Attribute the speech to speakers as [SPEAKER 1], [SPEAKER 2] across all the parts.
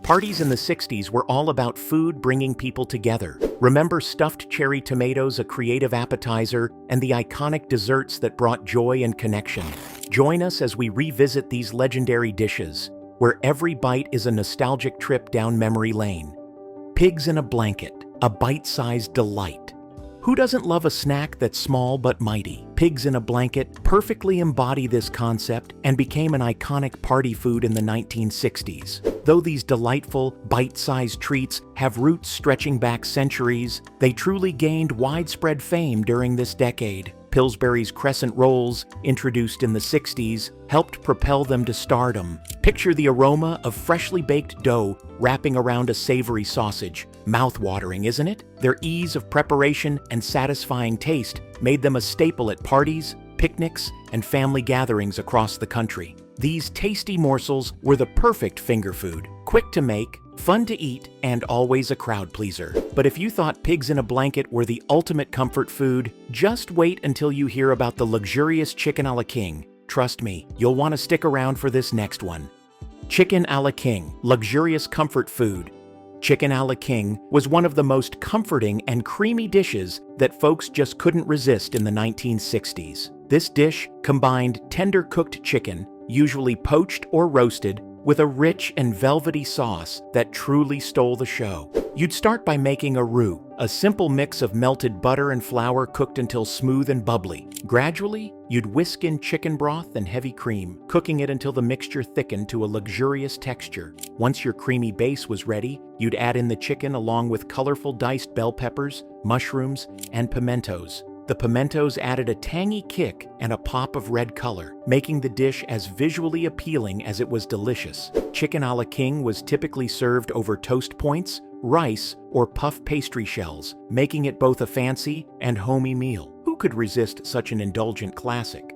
[SPEAKER 1] Parties in the 60s were all about food bringing people together. Remember stuffed cherry tomatoes, a creative appetizer, and the iconic desserts that brought joy and connection. Join us as we revisit these legendary dishes, where every bite is a nostalgic trip down memory lane. Pigs in a blanket, a bite-sized delight. Who doesn't love a snack that's small but mighty? Pigs in a blanket perfectly embody this concept and became an iconic party food in the 1960s. Though these delightful, bite-sized treats have roots stretching back centuries, they truly gained widespread fame during this decade. Pillsbury's crescent rolls, introduced in the 60s, helped propel them to stardom. Picture the aroma of freshly baked dough wrapping around a savory sausage. Mouth-watering, isn't it? Their ease of preparation and satisfying taste made them a staple at parties, picnics, and family gatherings across the country. These tasty morsels were the perfect finger food, quick to make, fun to eat, and always a crowd pleaser. But if you thought pigs in a blanket were the ultimate comfort food, just wait until you hear about the luxurious chicken a la king. Trust me, you'll want to stick around for this next one. Chicken a la king, luxurious comfort food. Chicken a la king was one of the most comforting and creamy dishes that folks just couldn't resist in the 1960s. This dish combined tender cooked chicken, usually poached or roasted, with a rich and velvety sauce that truly stole the show. You'd start by making a roux, a simple mix of melted butter and flour cooked until smooth and bubbly. Gradually, you'd whisk in chicken broth and heavy cream, cooking it until the mixture thickened to a luxurious texture. Once your creamy base was ready, you'd add in the chicken along with colorful diced bell peppers, mushrooms, and pimentos. The pimentos added a tangy kick and a pop of red color, making the dish as visually appealing as it was delicious. Chicken a la king was typically served over toast points, rice, or puff pastry shells, making it both a fancy and homey meal. Who could resist such an indulgent classic?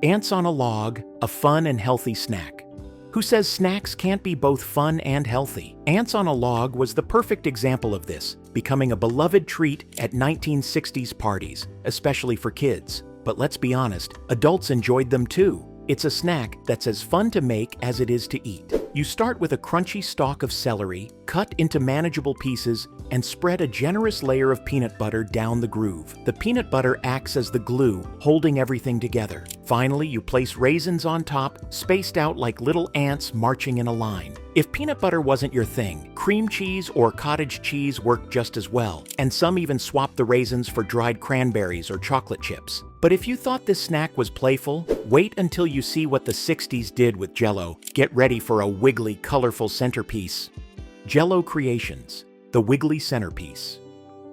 [SPEAKER 1] Ants on a log, a fun and healthy snack. Who says snacks can't be both fun and healthy? Ants on a log was the perfect example of this, becoming a beloved treat at 1960s parties, especially for kids. But let's be honest, adults enjoyed them too. It's a snack that's as fun to make as it is to eat. You start with a crunchy stalk of celery, cut into manageable pieces, and spread a generous layer of peanut butter down the groove. The peanut butter acts as the glue, holding everything together. Finally, you place raisins on top, spaced out like little ants marching in a line. If peanut butter wasn't your thing, cream cheese or cottage cheese worked just as well, and some even swapped the raisins for dried cranberries or chocolate chips. But if you thought this snack was playful, wait until you see what the 60s did with Jell-O. Get ready for a wiggly, colorful centerpiece. Jell-O creations, the wiggly centerpiece.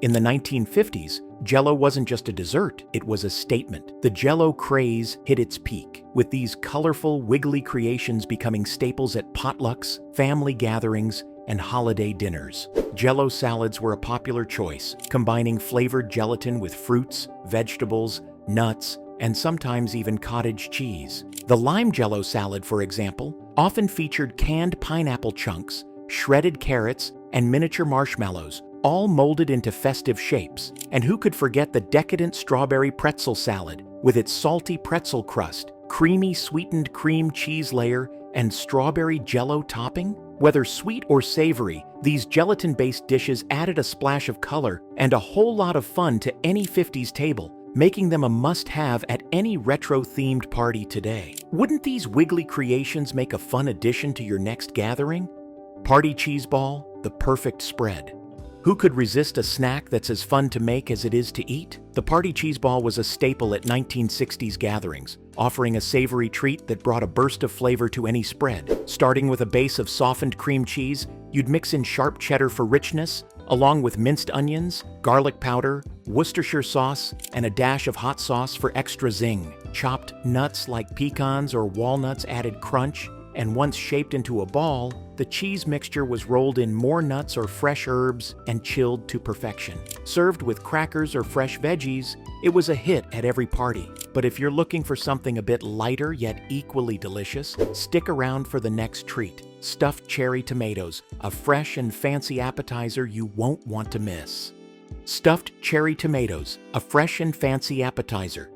[SPEAKER 1] In the 1950s, Jell-O wasn't just a dessert, it was a statement. The Jell-O craze hit its peak, with these colorful, wiggly creations becoming staples at potlucks, family gatherings, and holiday dinners. Jell-O salads were a popular choice, combining flavored gelatin with fruits, vegetables, nuts, and sometimes even cottage cheese. The lime Jell-O salad, for example, often featured canned pineapple chunks, shredded carrots, and miniature marshmallows, all molded into festive shapes. And who could forget the decadent strawberry pretzel salad, with its salty pretzel crust, creamy sweetened cream cheese layer, and strawberry Jell-O topping? Whether sweet or savory, these gelatin-based dishes added a splash of color and a whole lot of fun to any 50s table, making them a must-have at any retro-themed party today. Wouldn't these wiggly creations make a fun addition to your next gathering? Party cheese ball, the perfect spread. Who could resist a snack that's as fun to make as it is to eat? The party cheese ball was a staple at 1960s gatherings, offering a savory treat that brought a burst of flavor to any spread. Starting with a base of softened cream cheese, you'd mix in sharp cheddar for richness, along with minced onions, garlic powder, Worcestershire sauce, and a dash of hot sauce for extra zing. Chopped nuts like pecans or walnuts added crunch, and once shaped into a ball, the cheese mixture was rolled in more nuts or fresh herbs and chilled to perfection. Served with crackers or fresh veggies, it was a hit at every party. But if you're looking for something a bit lighter yet equally delicious, stick around for the next treat. Stuffed cherry tomatoes, a fresh and fancy appetizer you won't want to miss. Stuffed cherry tomatoes, a fresh and fancy appetizer.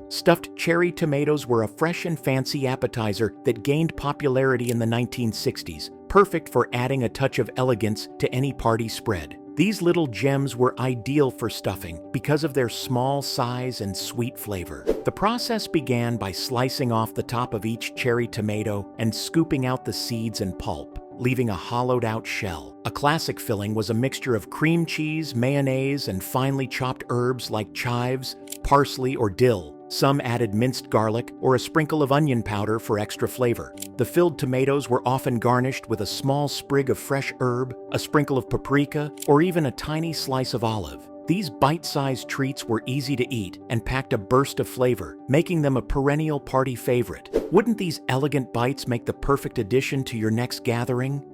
[SPEAKER 1] Stuffed cherry tomatoes were a fresh and fancy appetizer that gained popularity in the 1960s, perfect for adding a touch of elegance to any party spread. These little gems were ideal for stuffing because of their small size and sweet flavor. The process began by slicing off the top of each cherry tomato and scooping out the seeds and pulp, leaving a hollowed-out shell. A classic filling was a mixture of cream cheese, mayonnaise, and finely chopped herbs like chives, parsley, or dill. Some added minced garlic or a sprinkle of onion powder for extra flavor. The filled tomatoes were often garnished with a small sprig of fresh herb, a sprinkle of paprika, or even a tiny slice of olive. These bite-sized treats were easy to eat and packed a burst of flavor, making them a perennial party favorite. Wouldn't these elegant bites make the perfect addition to your next gathering?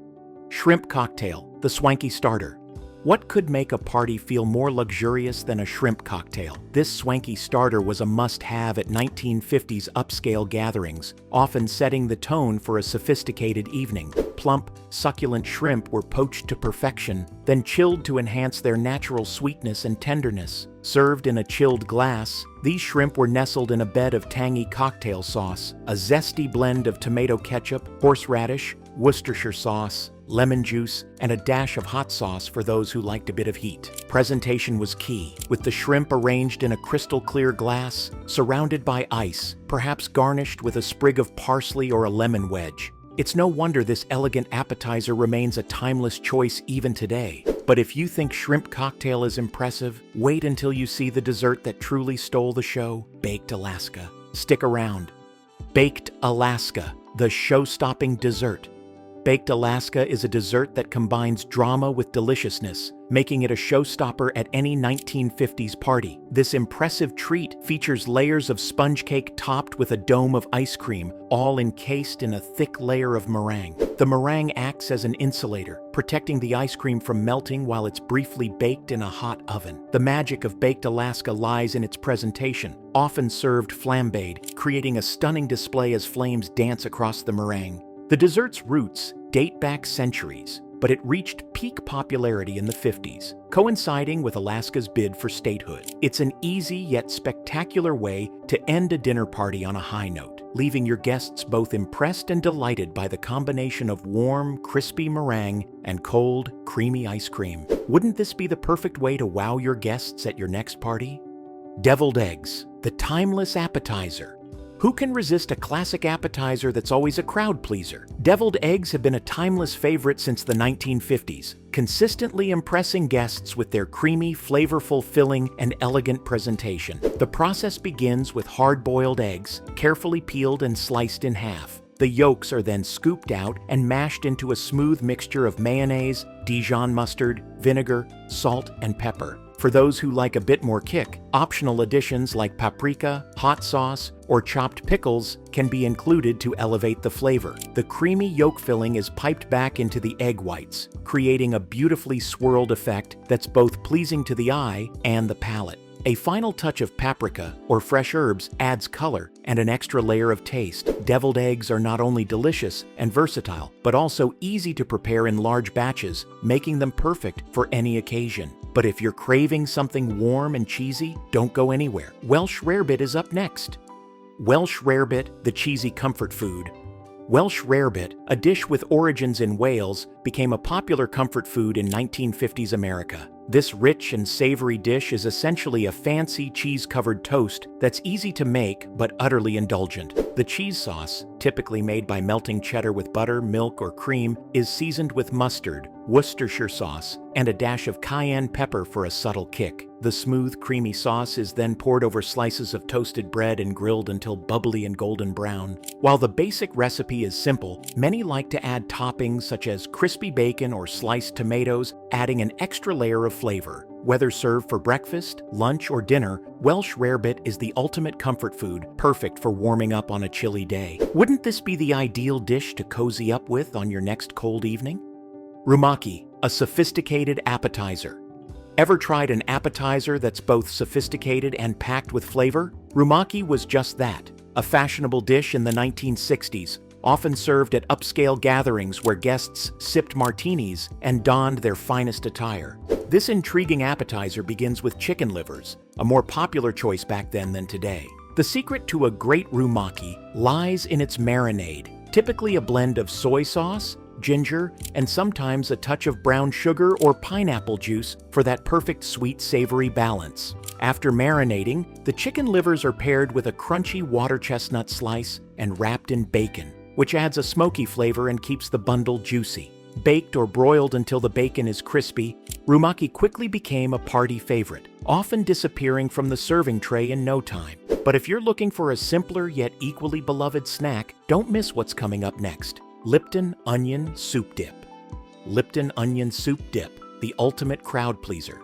[SPEAKER 1] Shrimp cocktail, the swanky starter. What could make a party feel more luxurious than a shrimp cocktail? This swanky starter was a must-have at 1950s upscale gatherings, often setting the tone for a sophisticated evening. Plump, succulent shrimp were poached to perfection, then chilled to enhance their natural sweetness and tenderness. Served in a chilled glass, these shrimp were nestled in a bed of tangy cocktail sauce, a zesty blend of tomato ketchup, horseradish, Worcestershire sauce, lemon juice, and a dash of hot sauce for those who liked a bit of heat. Presentation was key, with the shrimp arranged in a crystal-clear glass, surrounded by ice, perhaps garnished with a sprig of parsley or a lemon wedge. It's no wonder this elegant appetizer remains a timeless choice even today. But if you think shrimp cocktail is impressive, wait until you see the dessert that truly stole the show, Baked Alaska. Stick around. Baked Alaska, the show-stopping dessert. Baked Alaska is a dessert that combines drama with deliciousness, making it a showstopper at any 1950s party. This impressive treat features layers of sponge cake topped with a dome of ice cream, all encased in a thick layer of meringue. The meringue acts as an insulator, protecting the ice cream from melting while it's briefly baked in a hot oven. The magic of Baked Alaska lies in its presentation, often served flambéed, creating a stunning display as flames dance across the meringue. The dessert's roots date back centuries, but it reached peak popularity in the 50s, coinciding with Alaska's bid for statehood. It's an easy yet spectacular way to end a dinner party on a high note, leaving your guests both impressed and delighted by the combination of warm, crispy meringue and cold, creamy ice cream. Wouldn't this be the perfect way to wow your guests at your next party? Deviled eggs, the timeless appetizer. Who can resist a classic appetizer that's always a crowd pleaser? Deviled eggs have been a timeless favorite since the 1950s, consistently impressing guests with their creamy, flavorful filling and elegant presentation. The process begins with hard-boiled eggs, carefully peeled and sliced in half. The yolks are then scooped out and mashed into a smooth mixture of mayonnaise, Dijon mustard, vinegar, salt, and pepper. For those who like a bit more kick, optional additions like paprika, hot sauce, or chopped pickles can be included to elevate the flavor. The creamy yolk filling is piped back into the egg whites, creating a beautifully swirled effect that's both pleasing to the eye and the palate. A final touch of paprika or fresh herbs adds color and an extra layer of taste. Deviled eggs are not only delicious and versatile, but also easy to prepare in large batches, making them perfect for any occasion. But if you're craving something warm and cheesy, don't go anywhere. Welsh rarebit is up next. Welsh rarebit, the cheesy comfort food. Welsh rarebit, a dish with origins in Wales, became a popular comfort food in 1950s America. This rich and savory dish is essentially a fancy cheese-covered toast that's easy to make but utterly indulgent. The cheese sauce, typically made by melting cheddar with butter, milk, or cream, is seasoned with mustard, Worcestershire sauce, and a dash of cayenne pepper for a subtle kick. The smooth, creamy sauce is then poured over slices of toasted bread and grilled until bubbly and golden brown. While the basic recipe is simple, many like to add toppings such as crispy bacon or sliced tomatoes, adding an extra layer of flavor. Whether served for breakfast, lunch, or dinner, Welsh rarebit is the ultimate comfort food, perfect for warming up on a chilly day. Wouldn't this be the ideal dish to cozy up with on your next cold evening? Rumaki, a sophisticated appetizer. Ever tried an appetizer that's both sophisticated and packed with flavor? Rumaki was just that, a fashionable dish in the 1960s, often served at upscale gatherings where guests sipped martinis and donned their finest attire. This intriguing appetizer begins with chicken livers, a more popular choice back then than today. The secret to a great rumaki lies in its marinade, typically a blend of soy sauce, ginger, and sometimes a touch of brown sugar or pineapple juice for that perfect sweet-savory balance. After marinating, the chicken livers are paired with a crunchy water chestnut slice and wrapped in bacon, which adds a smoky flavor and keeps the bundle juicy. Baked or broiled until the bacon is crispy, Rumaki quickly became a party favorite, often disappearing from the serving tray in no time. But if you're looking for a simpler yet equally beloved snack, don't miss what's coming up next. Lipton Onion Soup Dip. Lipton Onion Soup Dip, the ultimate crowd pleaser.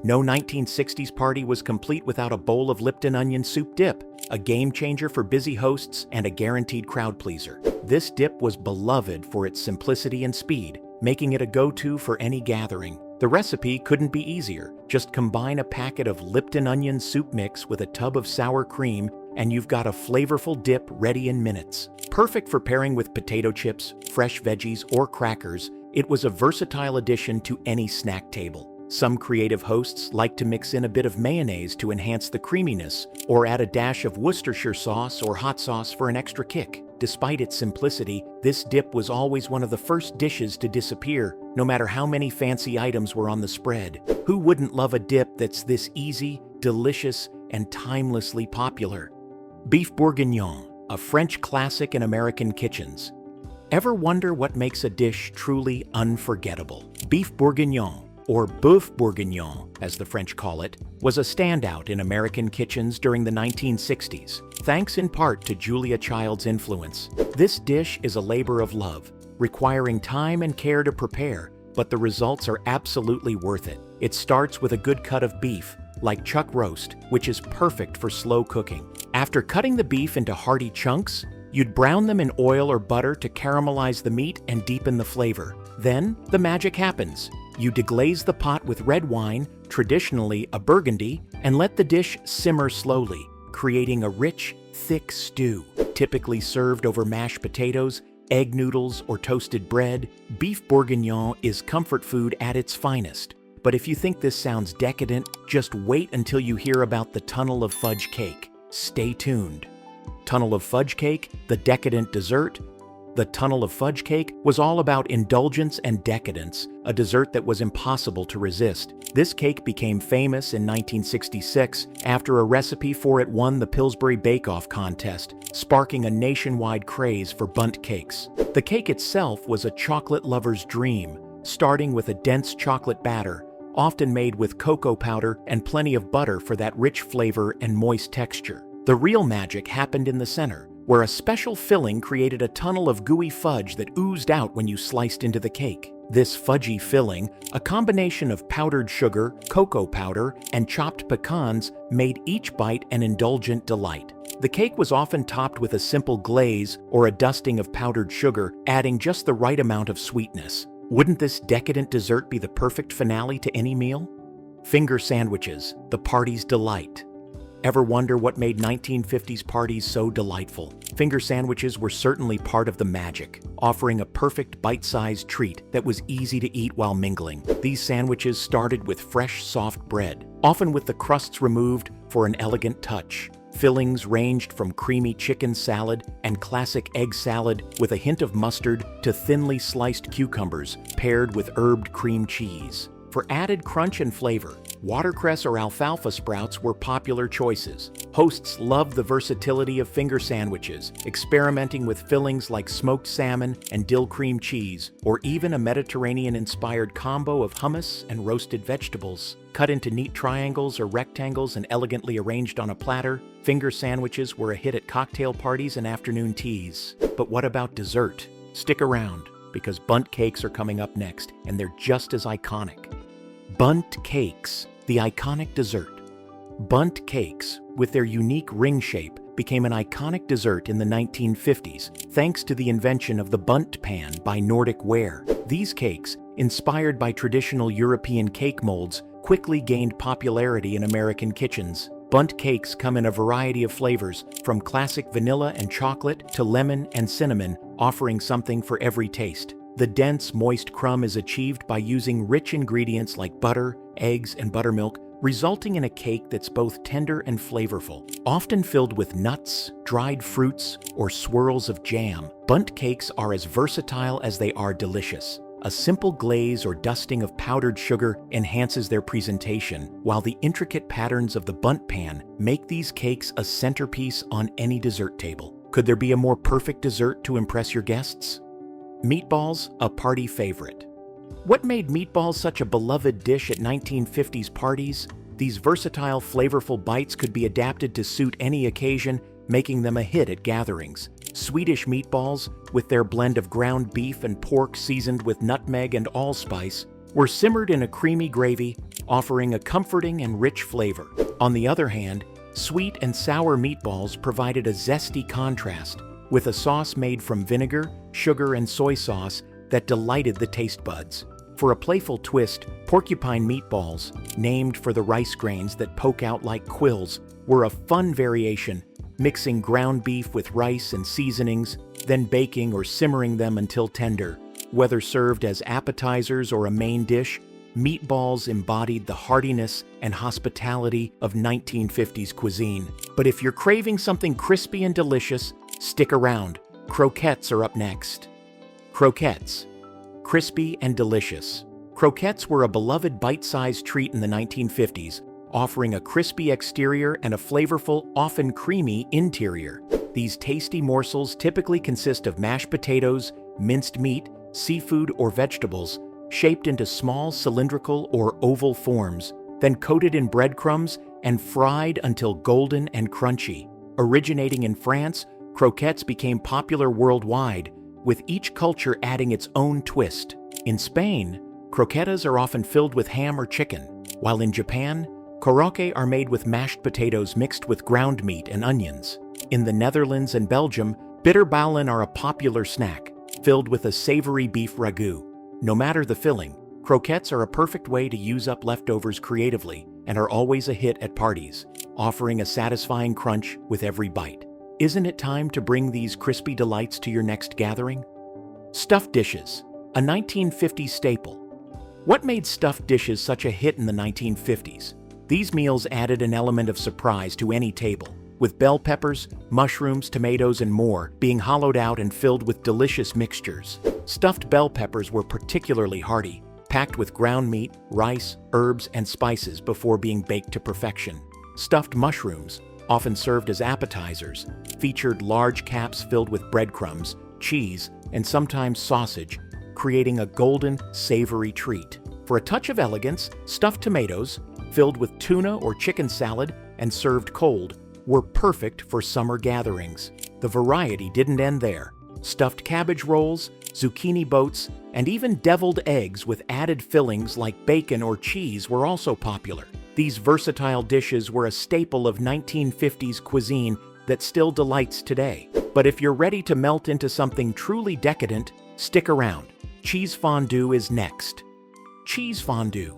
[SPEAKER 1] No 1960s party was complete without a bowl of Lipton Onion Soup Dip, a game changer for busy hosts and a guaranteed crowd pleaser. This dip was beloved for its simplicity and speed, making it a go-to for any gathering. The recipe couldn't be easier. Just combine a packet of Lipton onion soup mix with a tub of sour cream, and you've got a flavorful dip ready in minutes. Perfect for pairing with potato chips, fresh veggies, or crackers, it was a versatile addition to any snack table. Some creative hosts like to mix in a bit of mayonnaise to enhance the creaminess, or add a dash of Worcestershire sauce or hot sauce for an extra kick. Despite its simplicity, this dip was always one of the first dishes to disappear, no matter how many fancy items were on the spread. Who wouldn't love a dip that's this easy, delicious, and timelessly popular? Beef bourguignon, a French classic in American kitchens. Ever wonder what makes a dish truly unforgettable? Beef bourguignon, or bœuf bourguignon, as the French call it, was a standout in American kitchens during the 1960s, thanks in part to Julia Child's influence. This dish is a labor of love, requiring time and care to prepare, but the results are absolutely worth it. It starts with a good cut of beef, like chuck roast, which is perfect for slow cooking. After cutting the beef into hearty chunks, you'd brown them in oil or butter to caramelize the meat and deepen the flavor. Then, the magic happens. You deglaze the pot with red wine, traditionally a Burgundy, and let the dish simmer slowly, creating a rich, thick stew. Typically served over mashed potatoes, egg noodles, or toasted bread, beef bourguignon is comfort food at its finest. But if you think this sounds decadent, just wait until you hear about the tunnel of fudge cake. Stay tuned. Tunnel of fudge cake, the decadent dessert. The tunnel of fudge cake was all about indulgence and decadence, a dessert that was impossible to resist. This cake became famous in 1966 after a recipe for it won the Pillsbury Bake-Off contest, sparking a nationwide craze for Bundt cakes. The cake itself was a chocolate lover's dream, starting with a dense chocolate batter, often made with cocoa powder and plenty of butter for that rich flavor and moist texture. The real magic happened in the center, where a special filling created a tunnel of gooey fudge that oozed out when you sliced into the cake. This fudgy filling, a combination of powdered sugar, cocoa powder, and chopped pecans, made each bite an indulgent delight. The cake was often topped with a simple glaze or a dusting of powdered sugar, adding just the right amount of sweetness. Wouldn't this decadent dessert be the perfect finale to any meal? Finger sandwiches, the party's delight. Ever wonder what made 1950s parties so delightful? Finger sandwiches were certainly part of the magic, offering a perfect bite-sized treat that was easy to eat while mingling. These sandwiches started with fresh, soft bread, often with the crusts removed for an elegant touch. Fillings ranged from creamy chicken salad and classic egg salad with a hint of mustard to thinly sliced cucumbers paired with herbed cream cheese. For added crunch and flavor, watercress or alfalfa sprouts were popular choices. Hosts loved the versatility of finger sandwiches, experimenting with fillings like smoked salmon and dill cream cheese, or even a Mediterranean-inspired combo of hummus and roasted vegetables. Cut into neat triangles or rectangles and elegantly arranged on a platter, finger sandwiches were a hit at cocktail parties and afternoon teas. But what about dessert? Stick around, because Bundt cakes are coming up next, and they're just as iconic. Bundt cakes, the iconic dessert. Bundt cakes, with their unique ring shape, became an iconic dessert in the 1950s, thanks to the invention of the Bundt pan by Nordic Ware. These cakes, inspired by traditional European cake molds, quickly gained popularity in American kitchens. Bundt cakes come in a variety of flavors, from classic vanilla and chocolate to lemon and cinnamon, offering something for every taste. The dense, moist crumb is achieved by using rich ingredients like butter, eggs, and buttermilk, resulting in a cake that's both tender and flavorful. Often filled with nuts, dried fruits, or swirls of jam, Bundt cakes are as versatile as they are delicious. A simple glaze or dusting of powdered sugar enhances their presentation, while the intricate patterns of the Bundt pan make these cakes a centerpiece on any dessert table. Could there be a more perfect dessert to impress your guests? Meatballs, a party favorite. What made meatballs such a beloved dish at 1950s parties? These versatile, flavorful bites could be adapted to suit any occasion, making them a hit at gatherings. Swedish meatballs, with their blend of ground beef and pork seasoned with nutmeg and allspice, were simmered in a creamy gravy, offering a comforting and rich flavor. On the other hand, sweet and sour meatballs provided a zesty contrast, with a sauce made from vinegar, sugar, and soy sauce that delighted the taste buds. For a playful twist, porcupine meatballs, named for the rice grains that poke out like quills, were a fun variation, mixing ground beef with rice and seasonings, then baking or simmering them until tender. Whether served as appetizers or a main dish, meatballs embodied the heartiness and hospitality of 1950s cuisine. But if you're craving something crispy and delicious, stick around. Croquettes are up next. Croquettes. Crispy and delicious. Croquettes were a beloved bite-sized treat in the 1950s, offering a crispy exterior and a flavorful, often creamy, interior. These tasty morsels typically consist of mashed potatoes, minced meat, seafood, or vegetables, shaped into small cylindrical or oval forms, then coated in breadcrumbs and fried until golden and crunchy. Originating in France, croquettes became popular worldwide, with each culture adding its own twist. In Spain, croquetas are often filled with ham or chicken, while in Japan, korokke are made with mashed potatoes mixed with ground meat and onions. In the Netherlands and Belgium, bitterballen are a popular snack, filled with a savory beef ragout. No matter the filling, croquettes are a perfect way to use up leftovers creatively and are always a hit at parties, offering a satisfying crunch with every bite. Isn't it time to bring these crispy delights to your next gathering? Stuffed dishes, a 1950s staple. What made stuffed dishes such a hit in the 1950s? These meals added an element of surprise to any table, with bell peppers, mushrooms, tomatoes, and more being hollowed out and filled with delicious mixtures. Stuffed bell peppers were particularly hearty, packed with ground meat, rice, herbs, and spices before being baked to perfection. Stuffed mushrooms, often served as appetizers, featured large caps filled with breadcrumbs, cheese, and sometimes sausage, creating a golden, savory treat. For a touch of elegance, stuffed tomatoes, filled with tuna or chicken salad and served cold, were perfect for summer gatherings. The variety didn't end there. Stuffed cabbage rolls, zucchini boats, and even deviled eggs with added fillings like bacon or cheese were also popular. These versatile dishes were a staple of 1950s cuisine that still delights today. But if you're ready to melt into something truly decadent, stick around. Cheese fondue is next. Cheese fondue.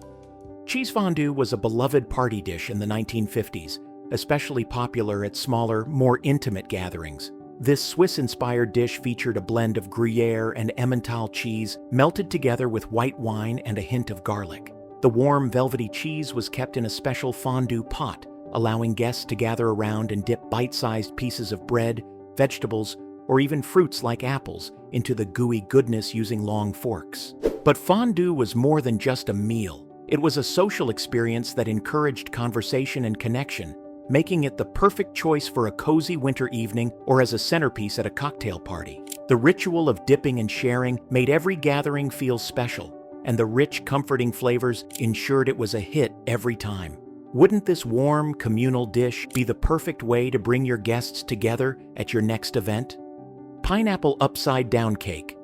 [SPEAKER 1] Cheese fondue was a beloved party dish in the 1950s, especially popular at smaller, more intimate gatherings. This Swiss-inspired dish featured a blend of Gruyere and Emmental cheese melted together with white wine and a hint of garlic. The warm, velvety cheese was kept in a special fondue pot, allowing guests to gather around and dip bite-sized pieces of bread, vegetables, or even fruits like apples into the gooey goodness using long forks. But fondue was more than just a meal. It was a social experience that encouraged conversation and connection, making it the perfect choice for a cozy winter evening or as a centerpiece at a cocktail party. The ritual of dipping and sharing made every gathering feel special, and the rich, comforting flavors ensured it was a hit every time. Wouldn't this warm, communal dish be the perfect way to bring your guests together at your next event? Pineapple upside-down cake.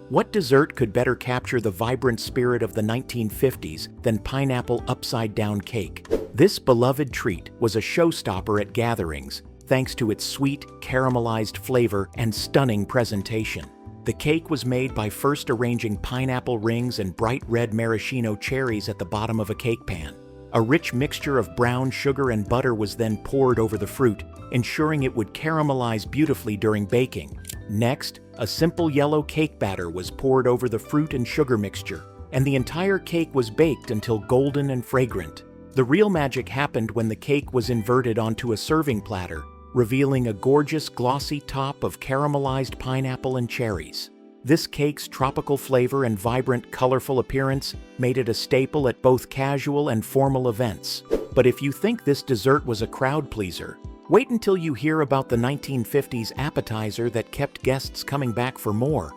[SPEAKER 1] What dessert could better capture the vibrant spirit of the 1950s than pineapple upside-down cake? This beloved treat was a showstopper at gatherings, thanks to its sweet, caramelized flavor and stunning presentation. The cake was made by first arranging pineapple rings and bright red maraschino cherries at the bottom of a cake pan. A rich mixture of brown sugar and butter was then poured over the fruit, ensuring it would caramelize beautifully during baking. Next, a simple yellow cake batter was poured over the fruit and sugar mixture, and the entire cake was baked until golden and fragrant. The real magic happened when the cake was inverted onto a serving platter, revealing a gorgeous glossy top of caramelized pineapple and cherries. This cake's tropical flavor and vibrant, colorful appearance made it a staple at both casual and formal events. But if you think this dessert was a crowd pleaser, wait until you hear about the 1950s appetizer that kept guests coming back for more.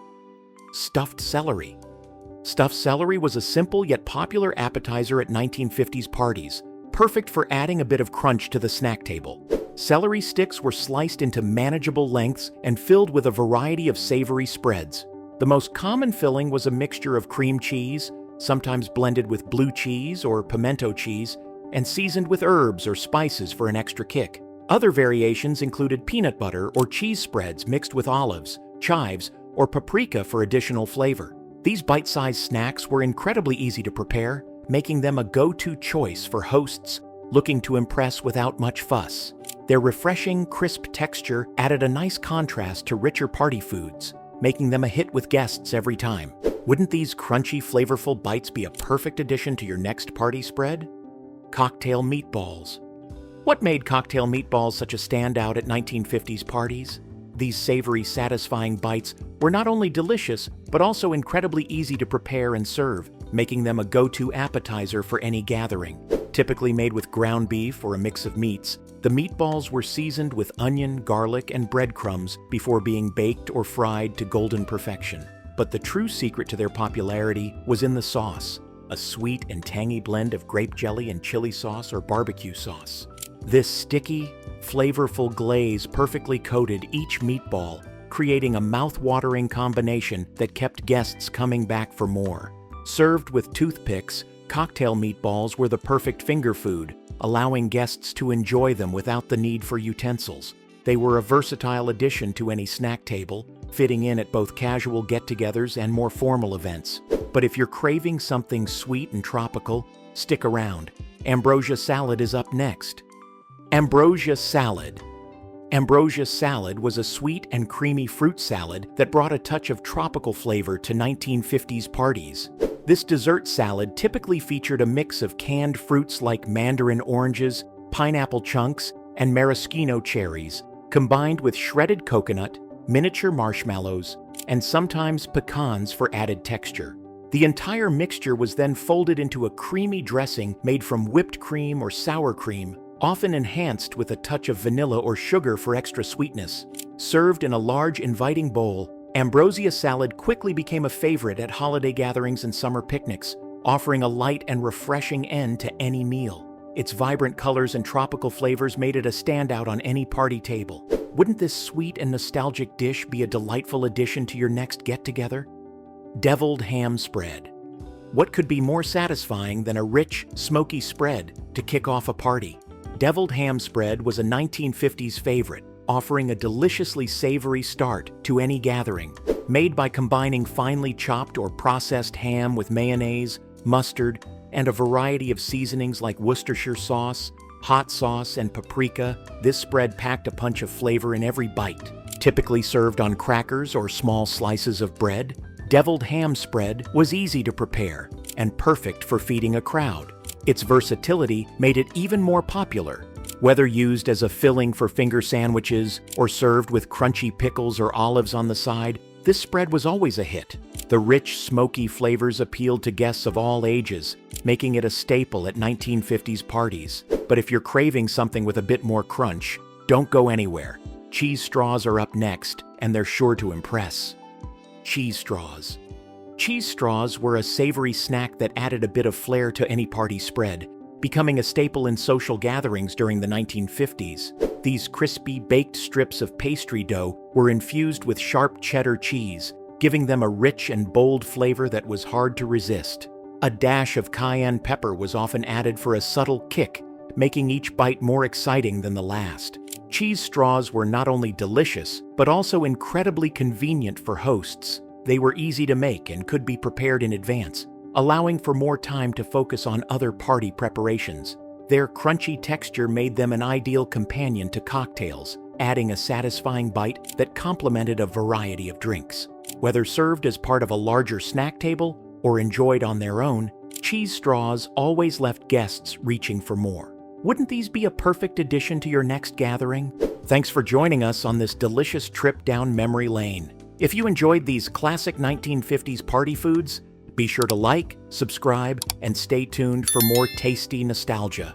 [SPEAKER 1] Stuffed celery. Stuffed celery was a simple yet popular appetizer at 1950s parties, perfect for adding a bit of crunch to the snack table. Celery sticks were sliced into manageable lengths and filled with a variety of savory spreads. The most common filling was a mixture of cream cheese, sometimes blended with blue cheese or pimento cheese, and seasoned with herbs or spices for an extra kick. Other variations included peanut butter or cheese spreads mixed with olives, chives, or paprika for additional flavor. These bite-sized snacks were incredibly easy to prepare, making them a go-to choice for hosts looking to impress without much fuss. Their refreshing, crisp texture added a nice contrast to richer party foods, making them a hit with guests every time. Wouldn't these crunchy, flavorful bites be a perfect addition to your next party spread? Cocktail meatballs. What made cocktail meatballs such a standout at 1950s parties? These savory, satisfying bites were not only delicious, but also incredibly easy to prepare and serve, making them a go-to appetizer for any gathering. Typically made with ground beef or a mix of meats, the meatballs were seasoned with onion, garlic, and breadcrumbs before being baked or fried to golden perfection. But the true secret to their popularity was in the sauce, a sweet and tangy blend of grape jelly and chili sauce or barbecue sauce. This sticky, flavorful glaze perfectly coated each meatball, creating a mouth-watering combination that kept guests coming back for more. Served with toothpicks, cocktail meatballs were the perfect finger food, allowing guests to enjoy them without the need for utensils. They were a versatile addition to any snack table, fitting in at both casual get-togethers and more formal events. But if you're craving something sweet and tropical, stick around. Ambrosia salad is up next. Ambrosia salad. Ambrosia salad was a sweet and creamy fruit salad that brought a touch of tropical flavor to 1950s parties. This dessert salad typically featured a mix of canned fruits like mandarin oranges, pineapple chunks, and maraschino cherries, combined with shredded coconut, miniature marshmallows, and sometimes pecans for added texture. The entire mixture was then folded into a creamy dressing made from whipped cream or sour cream, often enhanced with a touch of vanilla or sugar for extra sweetness. Served in a large, inviting bowl, Ambrosia salad quickly became a favorite at holiday gatherings and summer picnics, offering a light and refreshing end to any meal. Its vibrant colors and tropical flavors made it a standout on any party table. Wouldn't this sweet and nostalgic dish be a delightful addition to your next get-together? Deviled ham spread. What could be more satisfying than a rich, smoky spread to kick off a party? Deviled ham spread was a 1950s favorite, offering a deliciously savory start to any gathering. Made by combining finely chopped or processed ham with mayonnaise, mustard, and a variety of seasonings like Worcestershire sauce, hot sauce, and paprika, this spread packed a punch of flavor in every bite. Typically served on crackers or small slices of bread, deviled ham spread was easy to prepare and perfect for feeding a crowd. Its versatility made it even more popular. Whether used as a filling for finger sandwiches or served with crunchy pickles or olives on the side, this spread was always a hit. The rich, smoky flavors appealed to guests of all ages, making it a staple at 1950s parties. But if you're craving something with a bit more crunch, don't go anywhere. Cheese straws are up next, and they're sure to impress. Cheese straws. Cheese straws were a savory snack that added a bit of flair to any party spread, becoming a staple in social gatherings during the 1950s. These crispy, baked strips of pastry dough were infused with sharp cheddar cheese, giving them a rich and bold flavor that was hard to resist. A dash of cayenne pepper was often added for a subtle kick, making each bite more exciting than the last. Cheese straws were not only delicious, but also incredibly convenient for hosts. They were easy to make and could be prepared in advance, allowing for more time to focus on other party preparations. Their crunchy texture made them an ideal companion to cocktails, adding a satisfying bite that complemented a variety of drinks. Whether served as part of a larger snack table or enjoyed on their own, cheese straws always left guests reaching for more. Wouldn't these be a perfect addition to your next gathering? Thanks for joining us on this delicious trip down memory lane. If you enjoyed these classic 1950s party foods, be sure to like, subscribe, and stay tuned for more tasty nostalgia.